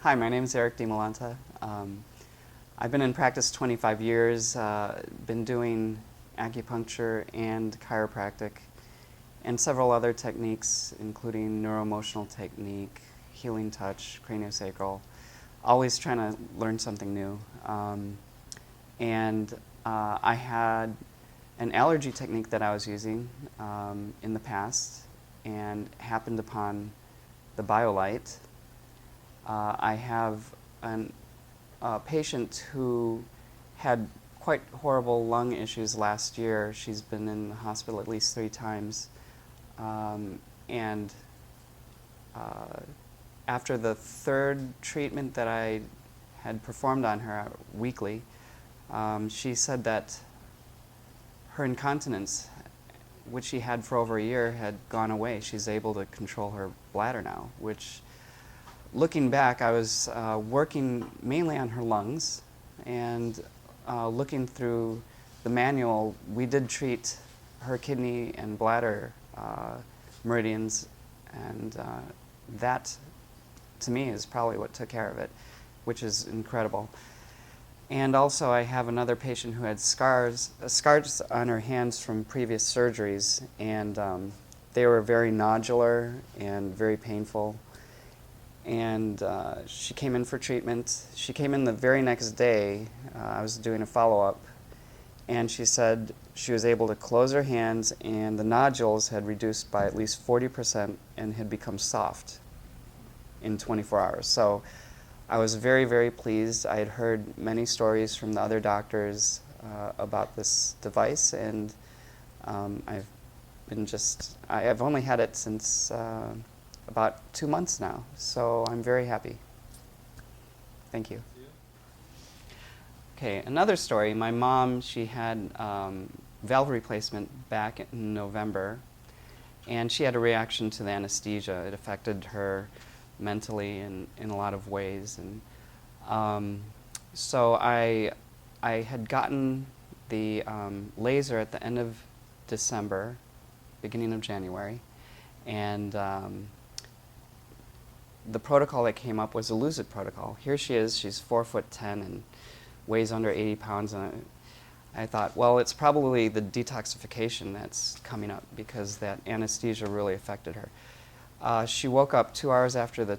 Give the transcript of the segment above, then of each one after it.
Hi, my name is Eric DiMolanta. I've been in practice 25 years, been doing acupuncture and chiropractic and several other techniques, including neuroemotional technique, healing touch, craniosacral, always trying to learn something new. I had an allergy technique that I was using in the past and happened upon the BioLight. I have a patient who had quite horrible lung issues last year. She's been in the hospital at least 3 times. After the 3rd treatment that I had performed on her weekly, she said that her incontinence, which she had for over a year, had gone away. She's able to control her bladder now, which, looking back, I was working mainly on her lungs, and looking through the manual, we did treat her kidney and bladder meridians, and that, to me, is probably what took care of it, which is incredible. And also, I have another patient who had scars on her hands from previous surgeries, and they were very nodular and very painful. And she came in for treatment. She came in the very next day. I was doing a follow-up, and she said she was able to close her hands, and the nodules had reduced by at least 40% and had become soft in 24 hours. So I was very, very pleased. I had heard many stories from the other doctors about this device, and I've only had it since about 2 months now, so I'm very happy. Thank you. Okay, another story. My mom, she had valve replacement back in November, and she had a reaction to the anesthesia. It affected her mentally in a lot of ways, and so I had gotten the laser at the end of December, beginning of January, and the protocol that came up was a lucid protocol. Here she is, she's 4'10" and weighs under 80 pounds, and I thought, well, it's probably the detoxification that's coming up because that anesthesia really affected her. She woke up 2 hours after the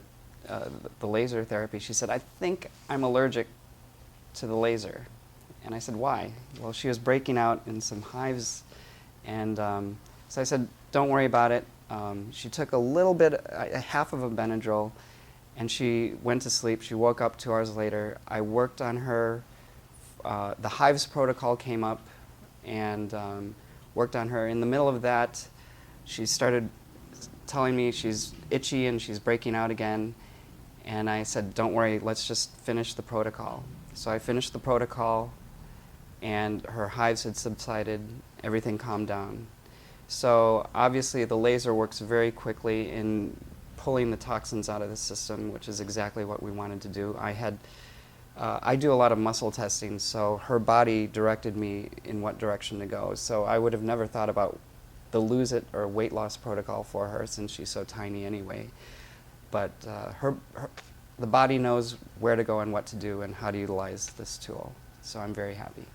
laser therapy. She said, "I think I'm allergic to the laser." And I said, "Why?" Well, she was breaking out in some hives, and so I said, "Don't worry about it." She took a little bit, half of a Benadryl, and she went to sleep. She woke up 2 hours later. I worked on her. The hives protocol came up, and worked on her. In the middle of that, she started telling me she's itchy and she's breaking out again. And I said, "Don't worry, let's just finish the protocol." So I finished the protocol, and her hives had subsided. Everything calmed down. So obviously the laser works very quickly in pulling the toxins out of the system, which is exactly what we wanted to do. I do a lot of muscle testing, so her body directed me in what direction to go. So I would have never thought about the lose it or weight loss protocol for her, since she's so tiny anyway. But the body knows where to go and what to do and how to utilize this tool. So I'm very happy.